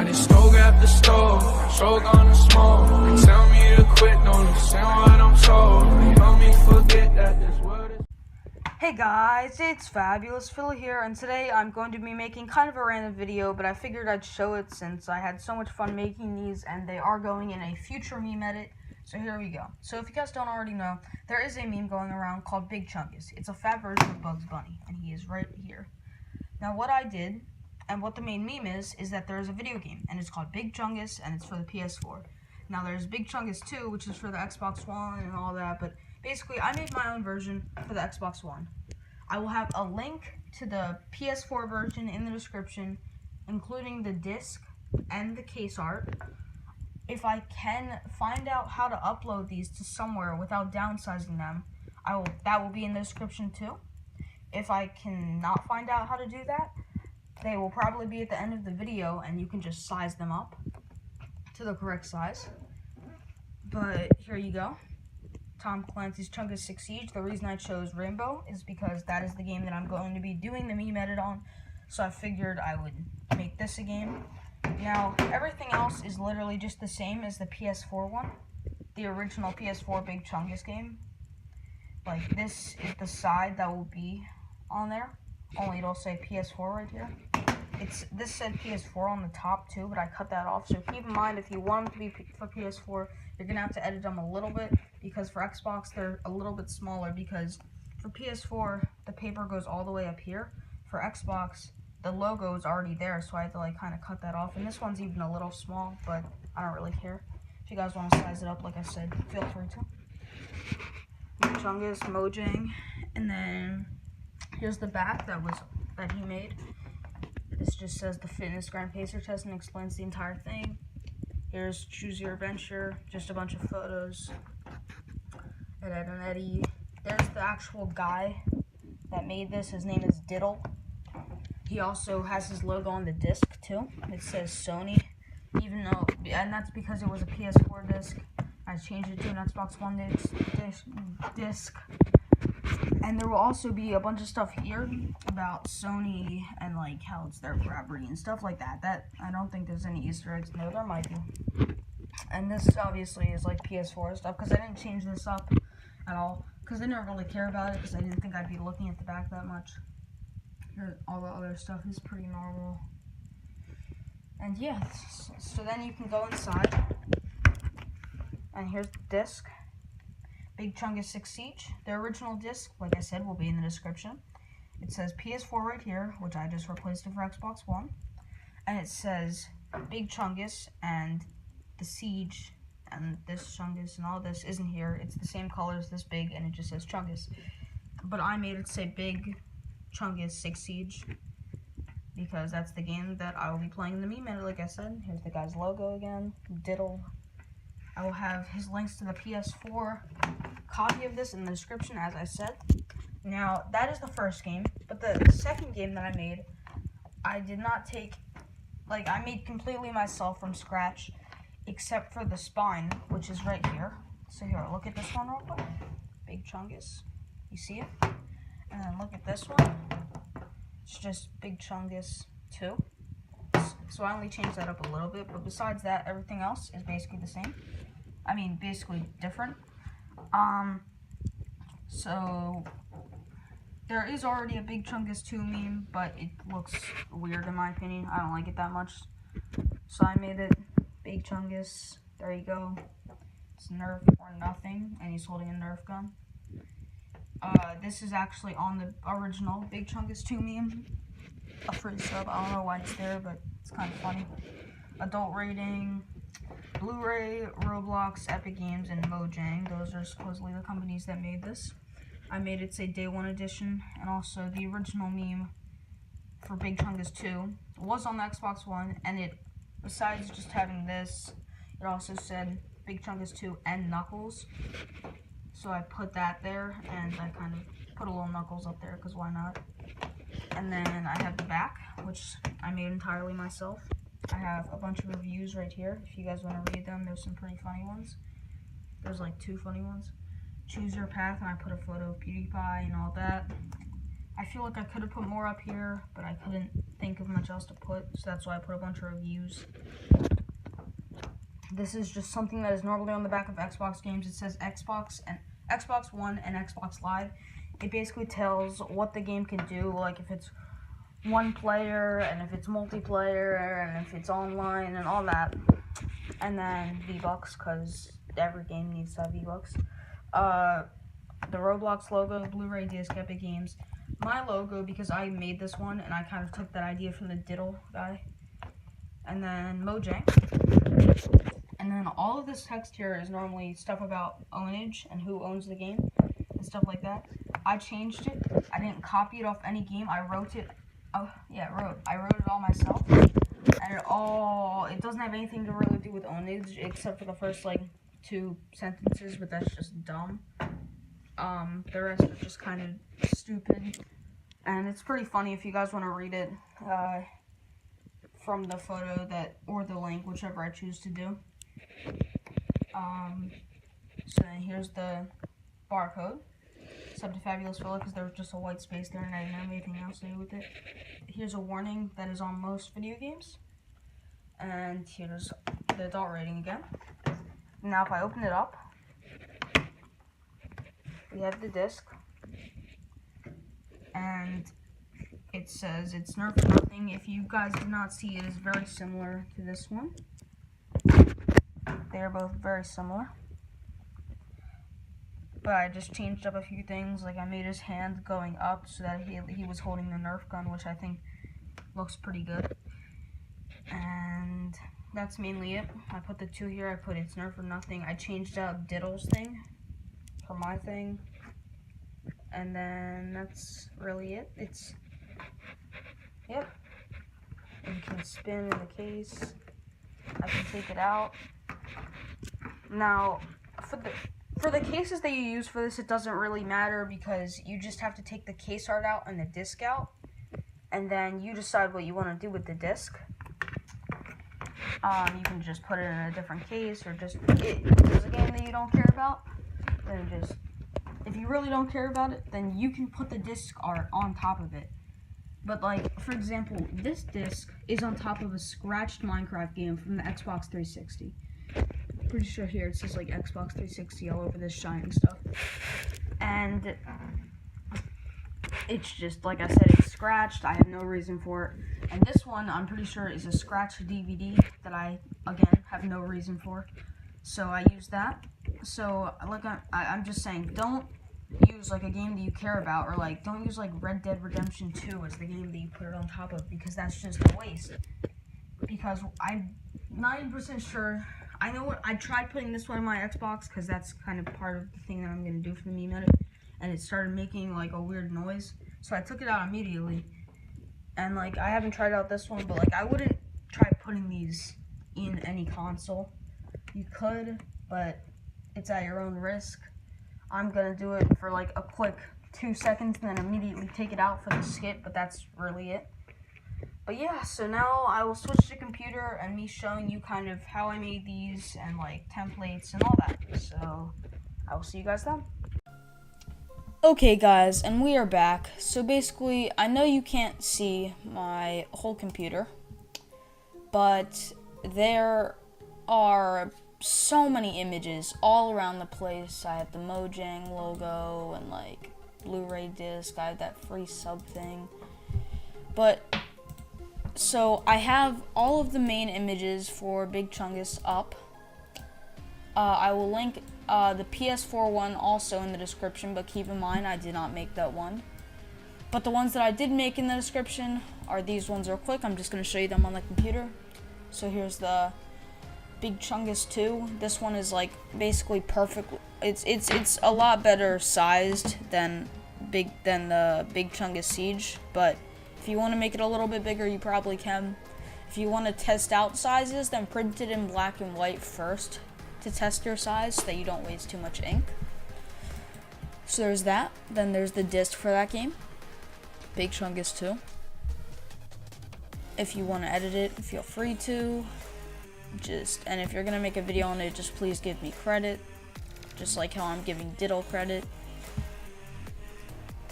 Riding stroke after stroke, stroke on the smoke. Tell me to quit, don't listen what I'm told. Help me forget that this world is. Hey guys, it's Fabulous Phil here, and today I'm going to be making kind of a random video, but I figured I'd show it since I had so much fun making these, and they are going in a future meme edit. So here we go. So if you guys don't already know, there is a meme going around called Big Chungus. It's a fat version of Bugs Bunny, and he is right here. Now what I did, and what the main meme is that there is a video game, and it's called Big Chungus, and it's for the PS4. Now there's Big Chungus 2, which is for the Xbox One and all that, but basically I made my own version for the Xbox One. I will have a link to the PS4 version in the description, including the disc and the case art. If I can find out how to upload these to somewhere without downsizing them, that will be in the description too. If I cannot find out how to do that, they will probably be at the end of the video, and you can just size them up to the correct size. But here you go. Tom Clancy's Chungus Seige. The reason I chose Rainbow is because that is the game that I'm going to be doing the meme edit on, so I figured I would make this a game. Now, everything else is literally just the same as the PS4 one, the original PS4 Big Chungus game. Like, this is the side that will be on there, only it'll say PS4 right here. This said PS4 on the top too, but I cut that off, so keep in mind if you want them to be for PS4, you're going to have to edit them a little bit, because for Xbox they're a little bit smaller, because for PS4 the paper goes all the way up here. For Xbox the logo is already there, so I had to like kind of cut that off, and this one's even a little small, but I don't really care. If you guys want to size it up, like I said, feel free to. Chungus, Mojang, and then here's the back that he made. This just says the Fitness Grand Pacer test and explains the entire thing. Here's Choose Your Adventure, just a bunch of photos. And Ed and Eddie. There's the actual guy that made this. His name is Didles. He also has his logo on the disc too. It says Sony, even though, and that's because it was a PS4 disc. I changed it to an Xbox One disc. And there will also be a bunch of stuff here about Sony and like how it's their property and stuff like that. That I don't think there's any Easter eggs. No, there might be. And this obviously is like PS4 stuff, because I didn't change this up at all, because I didn't really care about it, because I didn't think I'd be looking at the back that much. Here, all the other stuff is pretty normal. And yeah, so then you can go inside, and here's the disc. Big Chungus Seige. The original disc, like I said, will be in the description. It says PS4 right here, which I just replaced it for Xbox One. And it says Big Chungus, and the Siege, and this Chungus, and all this isn't here. It's the same color as this big, and it just says Chungus. But I made it say Big Chungus Seige, because that's the game that I will be playing in the meme edit, like I said. Here's the guy's logo again, Diddle. I will have his links to the PS4 copy of this in the description, as I said. Now, that is the first game, but the second game that I made, I did not take, like, I made completely myself from scratch, except for the spine, which is right here. So here, look at this one real quick. Big Chungus. You see it? And then look at this one. It's just Big Chungus 2. So I only changed that up a little bit, but besides that, everything else is basically the same. I mean, basically different. So there is already a Big Chungus 2 meme, but it looks weird in my opinion. I don't like it that much. So I made it Big Chungus. There you go. It's Nerf or nothing, and he's holding a Nerf gun. This is actually on the original Big Chungus 2 meme. A free sub. I don't know why it's there, but it's kind of funny. Adult rating, Blu-ray, Roblox, Epic Games, and Mojang. Those are supposedly the companies that made this. I made it say Day 1 edition, and also the original meme for Big Chungus 2 was on the Xbox One, and it, besides just having this, it also said Big Chungus 2 and Knuckles. So I put that there, and I kind of put a little Knuckles up there, because why not? And then I have the back, which I made entirely myself. I have a bunch of reviews right here. If you guys want to read them, there's some pretty funny ones. There's like 2 funny ones. Choose Your Path, and I put a photo of PewDiePie and all that. I feel like I could have put more up here, but I couldn't think of much else to put, so that's why I put a bunch of reviews. This is just something that is normally on the back of Xbox games. It says Xbox One and Xbox Live. It basically tells what the game can do, like if it's one player, and if it's multiplayer, and if it's online, and all that. And then V-Bucks, because every game needs to have V-Bucks. The Roblox logo, Blu-ray disc, Epic Games. My logo, because I made this one, and I kind of took that idea from the Diddle guy. And then Mojang. And then all of this text here is normally stuff about ownage and who owns the game and stuff like that. I changed it. I didn't copy it off any game. I wrote it. Oh yeah, I wrote it all myself. And it doesn't have anything to really do with ownage except for the first like 2 sentences, but that's just dumb. The rest are just kind of stupid. And it's pretty funny if you guys want to read it from the photo or the link, whichever I choose to do. So then here's the barcode. Sub to Fabulous Philip, because there was just a white space there and I didn't have anything else to do with it. Here's a warning that is on most video games. And here's the adult rating again. Now if I open it up, we have the disc. And it says it's Nerf or Nothing. If you guys did not see, it is very similar to this one. They are both very similar. But I just changed up a few things, like I made his hand going up so that he was holding the Nerf gun, which I think looks pretty good. And that's mainly it. I put the 2 here, I put it's Nerf or Nothing. I changed out Didles thing for my thing. And then that's really it. Yep. You can spin in the case. I can take it out. Now, for the cases that you use for this, it doesn't really matter because you just have to take the case art out and the disc out, and then you decide what you want to do with the disc. You can just put it in a different case, or just if it's a game that you don't care about, then if you really don't care about it, then you can put the disc art on top of it. But like, for example, this disc is on top of a scratched Minecraft game from the Xbox 360. Pretty sure here it says like Xbox 360 all over this shining stuff. And it's just, like I said, it's scratched. I have no reason for it. And this one, I'm pretty sure, is a scratched DVD that I, again, have no reason for. So I use that. So, like, I'm just saying, don't use, like, a game that you care about, or, like, don't use, like, Red Dead Redemption 2 as the game that you put it on top of, because that's just a waste. Because I'm 90% sure, I tried putting this one on my Xbox, because that's kind of part of the thing that I'm going to do for the meme edit, and it started making, like, a weird noise, so I took it out immediately. And, like, I haven't tried out this one, but, like, I wouldn't try putting these in any console. You could, but it's at your own risk. I'm gonna do it for like a quick 2 seconds and then immediately take it out for the skip, but that's really it. But yeah, so now I will switch to computer and me showing you kind of how I made these and like templates and all that. So I will see you guys then. Okay guys, and we are back. So basically, I know you can't see my whole computer, but there are so many images all around the place. I have the Mojang logo and like Blu-ray disc. I have that free sub thing. But so I have all of the main images for Big Chungus up. I will link the PS4 one also in the description, but keep in mind I did not make that one. But the ones that I did make in the description are these ones real quick. I'm just going to show you them on the computer. So here's the Big Chungus 2. This one is like basically perfect. It's a lot better sized than the Big Chungus Siege, but if you want to make it a little bit bigger, you probably can. If you want to test out sizes, then print it in black and white first to test your size so that you don't waste too much ink. So there's that. Then there's the disc for that game, Big Chungus 2. If you want to edit it, feel free to. And if you're gonna make a video on it, just please give me credit, just like how I'm giving Diddle credit.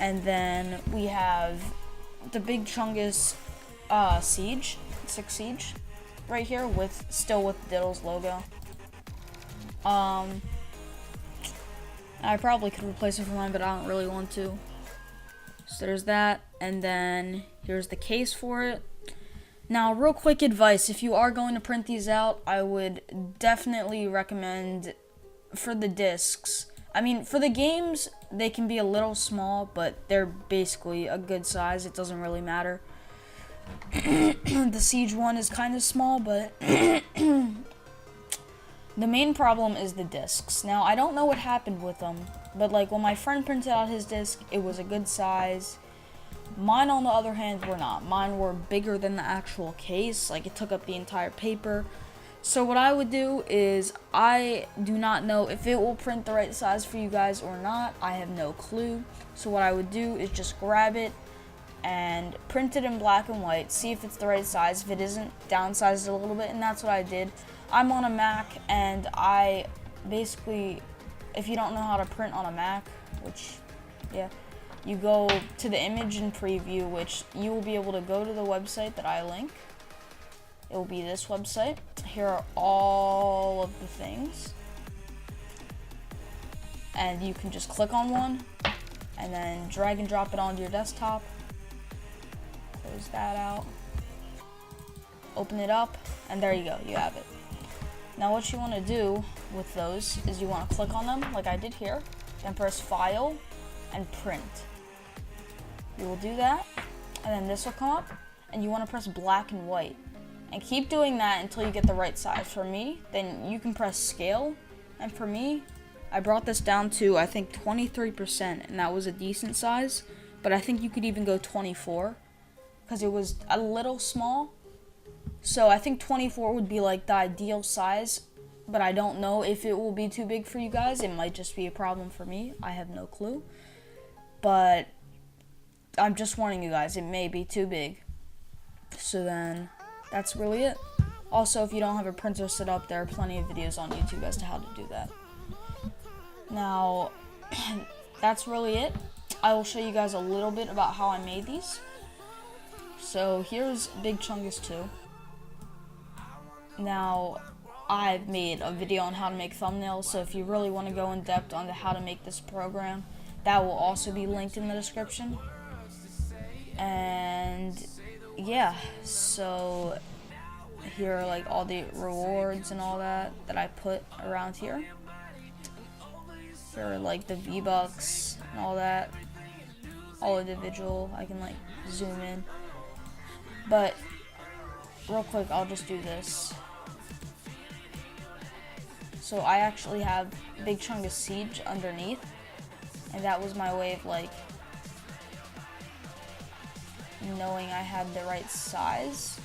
And then we have the big Chungus seige, seige, right here still with Didles logo. I probably could replace it for mine, but I don't really want to. So there's that, and then here's the case for it. Now, real quick advice, if you are going to print these out, I would definitely recommend for the discs. I mean, for the games, they can be a little small, but they're basically a good size. It doesn't really matter. The Siege one is kind of small, but the main problem is the discs. Now, I don't know what happened with them, but like when my friend printed out his disc, it was a good size. Mine, on the other hand, were not. Mine were bigger than the actual case. Like, it took up the entire paper. So what I would do is, I do not know if it will print the right size for you guys or not. I have no clue. So what I would do is just grab it and print it in black and white, see if it's the right size. If it isn't, downsize it a little bit, and that's what I did. I'm on a Mac, and I basically, if you don't know how to print on a Mac, which, yeah, you go to the image and preview, which you will be able to go to the website that I link. It will be this website. Here are all of the things. And you can just click on one and then drag and drop it onto your desktop. Close that out. Open it up, and there you go, you have it. Now what you want to do with those is you want to click on them like I did here, then press File and Print. You will do that, and then this will come up, and you want to press black and white. And keep doing that until you get the right size. For me, then you can press Scale, and for me, I brought this down to, I think, 23%, and that was a decent size, but I think you could even go 24, because it was a little small. So I think 24 would be like the ideal size, but I don't know if it will be too big for you guys. It might just be a problem for me. I have no clue. But I'm just warning you guys, it may be too big. So then, that's really it. Also, if you don't have a printer set up, there are plenty of videos on YouTube as to how to do that. Now, that's really it. I will show you guys a little bit about how I made these. So here's Big Chungus 2. Now, I've made a video on how to make thumbnails, so if you really want to go in depth on how to make this program, that will also be linked in the description. And yeah, so here are like all the rewards and all that I put around here. Here are like the V-Bucks and all that, all individual. I can like zoom in, but real quick, I'll just do this. So I actually have Big Chungus Siege underneath, and that was my way of like knowing I had the right size.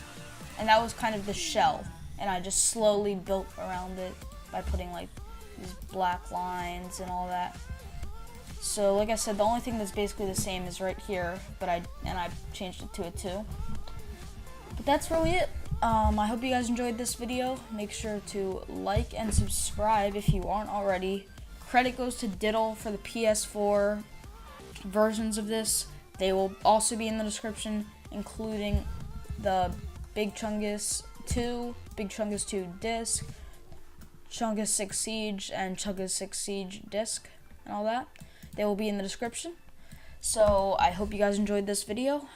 And that was kind of the shell, and I just slowly built around it by putting like these black lines and all that. So like I said, the only thing that's basically the same is right here, but I changed it to a 2. But that's really it. I hope you guys enjoyed this video. Make sure to like and subscribe if you aren't already. Credit goes to Diddle for the PS4 versions of this. They will also be in the description, including the Big Chungus 2, Big Chungus 2 disc, Chungus 6 Siege, and Chungus 6 Siege disc, and all that. They will be in the description. So I hope you guys enjoyed this video.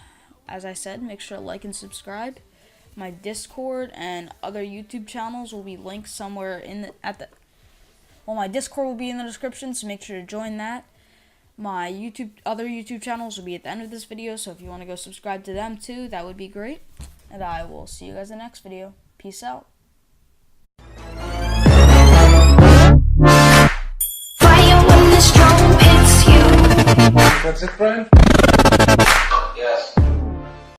As I said, make sure to like and subscribe. My Discord and other YouTube channels will be linked somewhere in the my Discord will be in the description, so make sure to join that. My other YouTube channels will be at the end of this video, so if you want to go subscribe to them too, that would be great. And I will see you guys in the next video. Peace out. Fire when the storm hits you. That's it, friend?